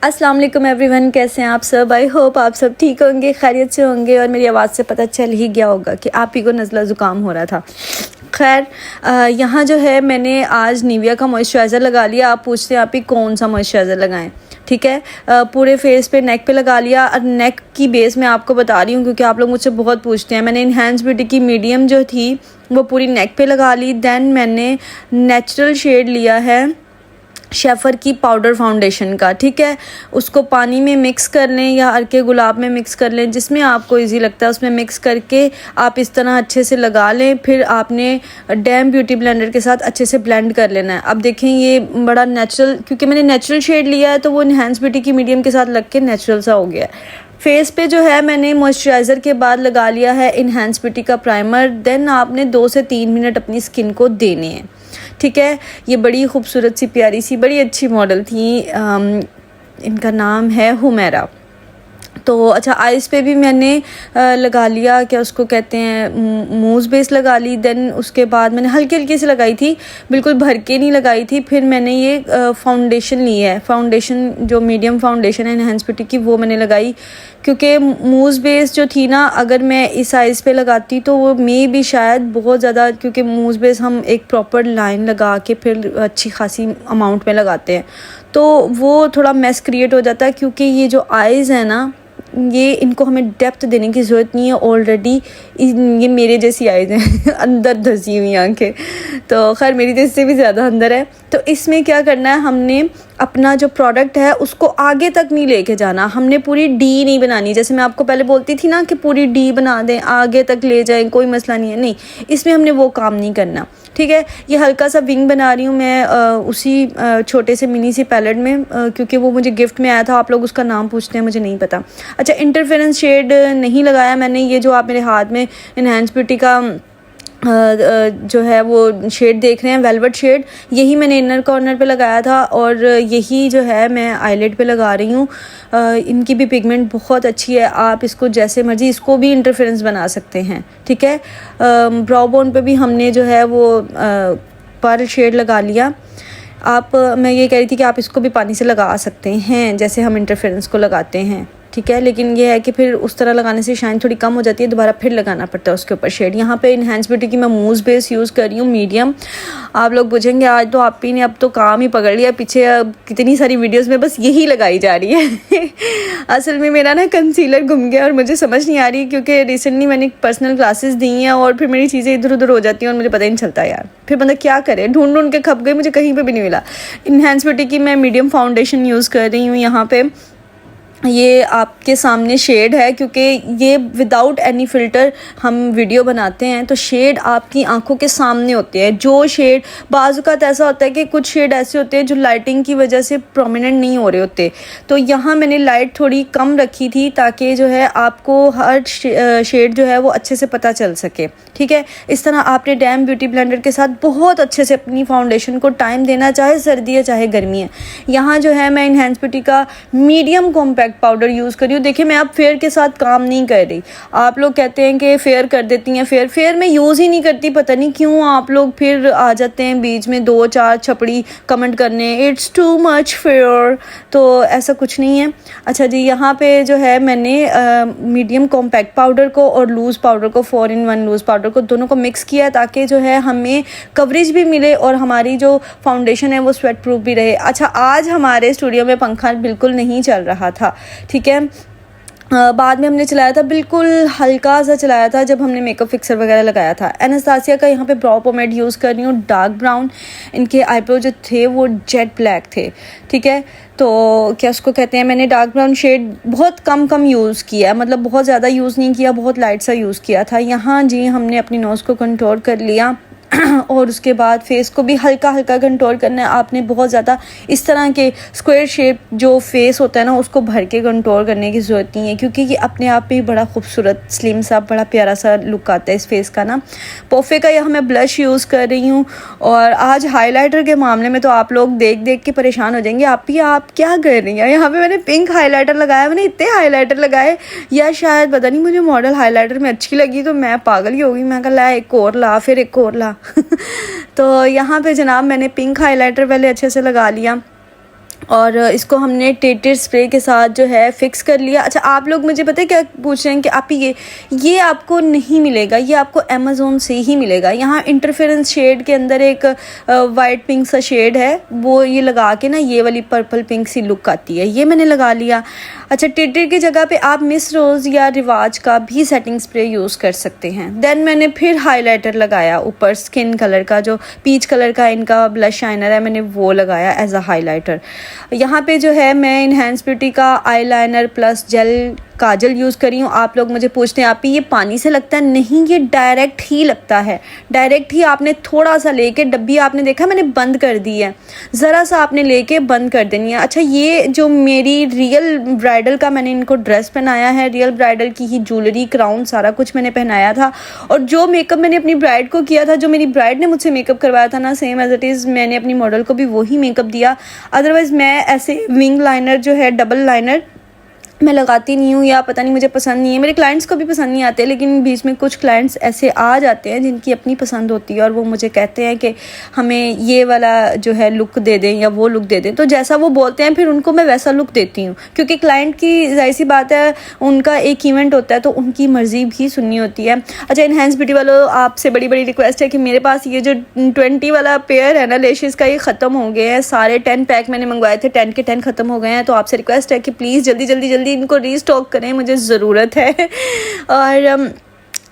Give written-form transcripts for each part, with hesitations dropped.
अस्सलाम वालेकुम एवरीवन, कैसे हैं आप सब। आई होप आप सब ठीक होंगे, खैरियत से होंगे। और मेरी आवाज़ से पता चल ही गया होगा कि आप ही को नज़ला ज़ुकाम हो रहा था। खैर, यहाँ जो है मैंने आज निविया का मॉइस्चराइज़र लगा लिया। आप पूछते हैं आप ही कौन सा मॉइस्चराइज़र लगाएं। ठीक है, पूरे फेस पे, नेक पे लगा लिया। और नेक की बेस मैं आपको बता रही हूँ क्योंकि आप लोग मुझसे बहुत पूछते हैं। मैंने इनहेंस ब्यूटी की मीडियम जो थी वो पूरी नेक पे लगा ली। दैन मैंने नेचुरल शेड लिया है शेफर की पाउडर फाउंडेशन का। ठीक है, उसको पानी में मिक्स कर लें या अर्के गुलाब में मिक्स कर लें, जिसमें आपको इजी लगता है उसमें मिक्स करके आप इस तरह अच्छे से लगा लें। फिर आपने डैम ब्यूटी ब्लेंडर के साथ अच्छे से ब्लेंड कर लेना है। अब देखें ये बड़ा नेचुरल, क्योंकि मैंने नेचुरल शेड लिया है तो वो इनहेंस ब्यूटी की मीडियम के साथ लग के नेचुरल सा हो गया है। फेस पे जो है मैंने मॉइस्चराइज़र के बाद लगा लिया है इनहेंस ब्यूटी का प्राइमर। देन आपने 2 से 3 मिनट अपनी स्किन को देने हैं। ठीक है, ये बड़ी खूबसूरत सी प्यारी सी बड़ी अच्छी मॉडल थी। इनका नाम है हुमैरा। तो अच्छा, आइज़ पे भी मैंने लगा लिया, क्या उसको कहते हैं, मूज़ बेस लगा ली। देन उसके बाद मैंने हल्की हल्की से लगाई थी, बिल्कुल भर के नहीं लगाई थी। फिर मैंने ये फाउंडेशन ली है, फाउंडेशन जो मीडियम फाउंडेशन है इनहेंस ब्यूटी की, वो मैंने लगाई। क्योंकि मूज़ बेस जो थी ना, अगर मैं इस साइज़ पे लगाती तो वो भी शायद बहुत ज़्यादा, क्योंकि मूज़ बेस हम एक प्रॉपर लाइन लगा के फिर अच्छी खासी अमाउंट में लगाते हैं तो वो थोड़ा मैस क्रिएट हो जाता है। क्योंकि ये जो आइज़ है ना, ये इनको हमें डेप्थ देने की ज़रूरत नहीं है। ऑलरेडी ये मेरे जैसी आइज़ हैं अंदर धसी हुई आंखें, तो खैर मेरी जैसे से भी ज़्यादा अंदर है। तो इसमें क्या करना है, हमने अपना जो प्रोडक्ट है उसको आगे तक नहीं लेके जाना। हमने पूरी डी नहीं बनानी, जैसे मैं आपको पहले बोलती थी ना कि पूरी डी बना दें, आगे तक ले जाएं, कोई मसला नहीं है। नहीं, इसमें हमने वो काम नहीं करना। ठीक है, ये हल्का सा विंग बना रही हूँ मैं उसी छोटे से मिनी सी पैलेट में, क्योंकि वो मुझे गिफ्ट में आया था। आप लोग उसका नाम पूछते हैं, मुझे नहीं पता। अच्छा, इंटरफेरेंस शेड नहीं लगाया मैंने। ये जो आप मेरे हाथ में इनहेंस ब्यूटी का जो है वो शेड देख रहे हैं, वेलवेट शेड, यही मैंने इनर कॉर्नर पे लगाया था और यही जो है मैं आईलेट पे लगा रही हूँ। इनकी भी पिगमेंट बहुत अच्छी है, आप इसको जैसे मर्जी, इसको भी इंटरफेरेंस बना सकते हैं। ठीक है, ब्राउ बोन पे भी हमने जो है वो पर्ल शेड लगा लिया। मैं ये कह रही थी कि आप इसको भी पानी से लगा सकते हैं जैसे हम इंटरफेरेंस को लगाते हैं। ठीक है, लेकिन ये है कि फिर उस तरह लगाने से शाइन थोड़ी कम हो जाती है, दोबारा फिर लगाना पड़ता है उसके ऊपर शेड। यहाँ पे इनहेंस ब्यूटी की मैं मूज़ बेस यूज़ कर रही हूँ मीडियम। आप लोग पूछेंगे आज तो आप ही ने अब तो काम ही पकड़ लिया, पीछे अब कितनी सारी वीडियोस में बस यही लगाई जा रही है असल में मेरा ना कंसीलर घूम गया और मुझे समझ नहीं आ रही, क्योंकि रिसेंटली मैंने पर्सनल क्लासेस दी हैं और फिर मेरी चीज़ें इधर उधर हो जाती हैं और मुझे पता ही नहीं चलता यार। फिर बंदा क्या करे, ढूंढ ढूंढ के खप गई, मुझे कहीं पर भी नहीं मिला। इनहेंस ब्यूटी की मैं मीडियम फाउंडेशन यूज़ कर रही हूँ। यहाँ पर ये आपके सामने शेड है, क्योंकि ये विदाउट एनी फ़िल्टर हम वीडियो बनाते हैं तो शेड आपकी आंखों के सामने होते हैं। जो शेड बाज़-औक़ात ऐसा होता है कि कुछ शेड ऐसे होते हैं जो लाइटिंग की वजह से प्रोमिनेंट नहीं हो रहे होते, तो यहाँ मैंने लाइट थोड़ी कम रखी थी ताकि जो है आपको हर शेड जो है वो अच्छे से पता चल सके। ठीक है, इस तरह आपने डैम ब्यूटी ब्लेंडर के साथ बहुत अच्छे से अपनी फाउंडेशन को टाइम देना, चाहे सर्दी है चाहे गर्मी है। यहाँ जो है मैं इनहेंस ब्यूटी का मीडियम कॉम्पैक्ट पाउडर यूज़ करी हूँ। देखिए, मैं अब फेयर के साथ काम नहीं कर रही। आप लोग कहते हैं कि फेयर कर देती हैं, फेयर मैं यूज़ ही नहीं करती, पता नहीं क्यों। आप लोग फिर आ जाते हैं बीच में 2-4 छपड़ी कमेंट करने, इट्स टू मच फेयर, तो ऐसा कुछ नहीं है। अच्छा जी, यहाँ पे जो है मैंने मीडियम कॉम्पैक्ट पाउडर को और लूज़ पाउडर को, 4-in-1 लूज़ पाउडर को, दोनों को मिक्स किया ताकि जो है हमें कवरेज भी मिले और हमारी जो फाउंडेशन है वो स्वेट प्रूफ भी रहे। अच्छा, आज हमारे स्टूडियो में पंखा बिल्कुल नहीं चल रहा था। ठीक है, बाद में हमने चलाया था, बिल्कुल हल्का सा चलाया था जब हमने मेकअप फिक्सर वगैरह लगाया था। एनास्तासिया का यहाँ पे ब्राउ पोमेड यूज़ कर रही हूँ, डार्क ब्राउन। इनके आईब्रो जो थे वो जेट ब्लैक थे। ठीक है, तो क्या उसको कहते हैं, मैंने डार्क ब्राउन शेड बहुत कम यूज़ किया, मतलब बहुत ज़्यादा यूज़ नहीं किया, बहुत लाइट सा यूज़ किया था। यहाँ जी हमने अपनी नोज़ को कंट्रोल कर लिया और उसके बाद फेस को भी हल्का हल्का कंट्रोल करना है। आपने बहुत ज़्यादा इस तरह के स्क्वायर शेप जो फेस होता है ना, उसको भर के कंट्रोल करने की ज़रूरत नहीं है, क्योंकि ये अपने आप में बड़ा खूबसूरत स्लिम सा बड़ा प्यारा सा लुक आता है इस फेस का ना। पोफे का यहाँ मैं ब्लश यूज़ कर रही हूँ। और आज हाईलाइटर के मामले में तो आप लोग देख देख के परेशान हो जाएंगे, आप क्या कर रही हैं। यहाँ पे मैंने पिंक हाईलाइटर लगाया, मैंने इतने हाईलाइटर लगाए, या शायद पता नहीं मुझे मॉडल हाईलाइटर में अच्छी लगी तो मैं पागल ही हो गई। मैं कहा ला एक और ला, फिर एक और ला तो यहाँ पे जनाब मैंने पिंक हाइलाइटर पहले अच्छे से लगा लिया और इसको हमने टेटर स्प्रे के साथ जो है फ़िक्स कर लिया। अच्छा, आप लोग मुझे पता है क्या पूछ रहे हैं कि आप ये आपको नहीं मिलेगा, ये आपको अमेज़ोन से ही मिलेगा। यहाँ इंटरफेरेंस शेड के अंदर एक वाइट पिंक सा शेड है, वो ये लगा के ना ये वाली पर्पल पिंक सी लुक आती है, ये मैंने लगा लिया। अच्छा, टेटर की जगह पे आप मिस रोज़ या रिवाज का भी सेटिंग स्प्रे यूज़ कर सकते हैं। देन मैंने फिर हाइलाइटर लगाया ऊपर, स्किन कलर का जो पीच कलर का इनका ब्लश शाइनर है, मैंने वो लगाया एज अ हाइलाइटर। यहाँ पे जो है मैं इन्हेंस ब्यूटी का आईलाइनर प्लस जेल काजल यूज़ करी हूँ। आप लोग मुझे पूछते हैं आप ये पानी से लगता है? नहीं, ये डायरेक्ट ही लगता है। डायरेक्ट ही आपने थोड़ा सा लेके, डब्बी आपने देखा मैंने बंद कर दी है, ज़रा सा आपने लेके बंद कर देनी है। अच्छा, ये जो मेरी रियल ब्राइडल का मैंने इनको ड्रेस पहनाया है, रियल ब्राइडल की ही ज्वेलरी, क्राउन, सारा कुछ मैंने पहनाया था। और जो मेकअप मैंने अपनी ब्राइड को किया था, जो मेरी ब्राइड ने मुझसे मेकअप करवाया था ना, सेम एज इट इज़ मैंने अपनी मॉडल को भी वही मेकअप दिया। अदरवाइज़ मैं ऐसे विंग लाइनर जो है, डबल लाइनर मैं लगाती नहीं हूँ, या पता नहीं मुझे पसंद नहीं है, मेरे क्लाइंट्स को भी पसंद नहीं आते। लेकिन बीच में कुछ क्लाइंट्स ऐसे आ जाते हैं जिनकी अपनी पसंद होती है और वो मुझे कहते हैं कि हमें ये वाला जो है लुक दे दें या वो लुक दे दें। तो जैसा वो बोलते हैं फिर उनको मैं वैसा लुक देती हूँ, क्योंकि क्लाइंट की जाहिर सी बात है, उनका एक इवेंट होता है तो उनकी मर्ज़ी भी सुननी होती है। अच्छा, इन्हेंस ब्यूटी वालों, आपसे बड़ी बड़ी रिक्वेस्ट है कि मेरे पास ये जो 20 वाला पेयर है ना लेशेस का, ये ख़त्म हो गए हैं सारे। 10 पैक मैंने मंगवाए थे, 10 के 10 ख़त्म हो गए हैं। तो आपसे रिक्वेस्ट है कि प्लीज़ जल्दी जल्दी जल्दी इनको रीस्टॉक करें, मुझे ज़रूरत है। और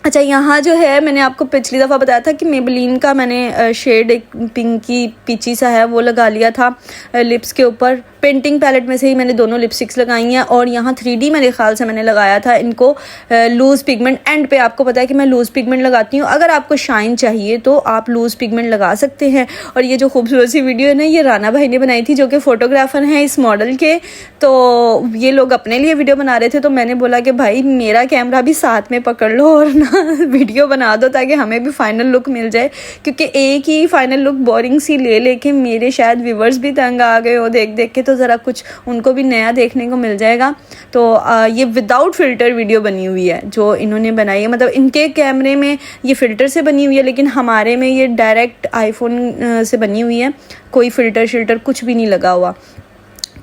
अच्छा, यहाँ जो है मैंने आपको पिछली दफ़ा बताया था कि मेबेलिन का मैंने शेड एक पिंकी पीची सा है वो लगा लिया था लिप्स के ऊपर। पेंटिंग पैलेट में से ही मैंने दोनों लिपस्टिक्स लगाई हैं। और यहाँ 3D मेरे ख्याल से मैंने लगाया था इनको लूज़ पिगमेंट। एंड पे आपको पता है कि मैं लूज़ पिगमेंट लगाती हूँ। अगर आपको शाइन चाहिए तो आप लूज़ पिगमेंट लगा सकते हैं। और ये जो खूबसूरत सी वीडियो है ना, ये राना भाई ने बनाई थी, जो कि फ़ोटोग्राफ़र हैं इस मॉडल के। तो ये लोग अपने लिए वीडियो बना रहे थे, तो मैंने बोला कि भाई मेरा कैमरा भी साथ में पकड़ लो और ना वीडियो बना दो, ताकि हमें भी फाइनल लुक मिल जाए। क्योंकि एक ही फाइनल लुक बोरिंग सी ले लेके मेरे शायद व्यूवर्स भी तंग आ गए हो देख देख के, तो ज़रा कुछ उनको भी नया देखने को मिल जाएगा। तो ये विदाउट फ़िल्टर वीडियो बनी हुई है जो इन्होंने बनाई है। मतलब इनके कैमरे में ये फ़िल्टर से बनी हुई है, लेकिन हमारे में ये डायरेक्ट आईफोन से बनी हुई है, कोई फ़िल्टर शिल्टर कुछ भी नहीं लगा हुआ।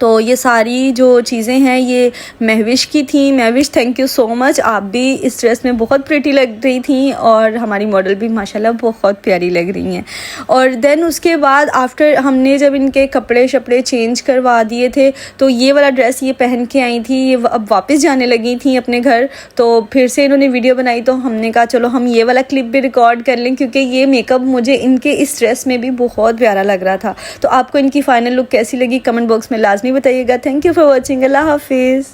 तो ये सारी जो चीज़ें हैं ये महविश की थी। Mahvish, thank you so much, आप भी इस ड्रेस में बहुत प्रिटी लग रही थी और हमारी मॉडल भी माशाल्लाह बहुत प्यारी लग रही हैं। और देन उसके बाद आफ्टर हमने जब इनके कपड़े शपड़े चेंज करवा दिए थे, तो ये वाला ड्रेस ये पहन के आई थी, ये अब वापस जाने लगी थी अपने घर। तो फिर से इन्होंने वीडियो बनाई, तो हमने कहा चलो हम ये वाला क्लिप भी रिकॉर्ड कर लें, क्योंकि ये मेकअप मुझे इनके इस ड्रेस में भी बहुत प्यारा लग रहा था। तो आपको इनकी फ़ाइनल लुक कैसी लगी कमेंट बॉक्स में लाजमी बताइएगा। Thank you for watching. अल्लाह हाफिज़।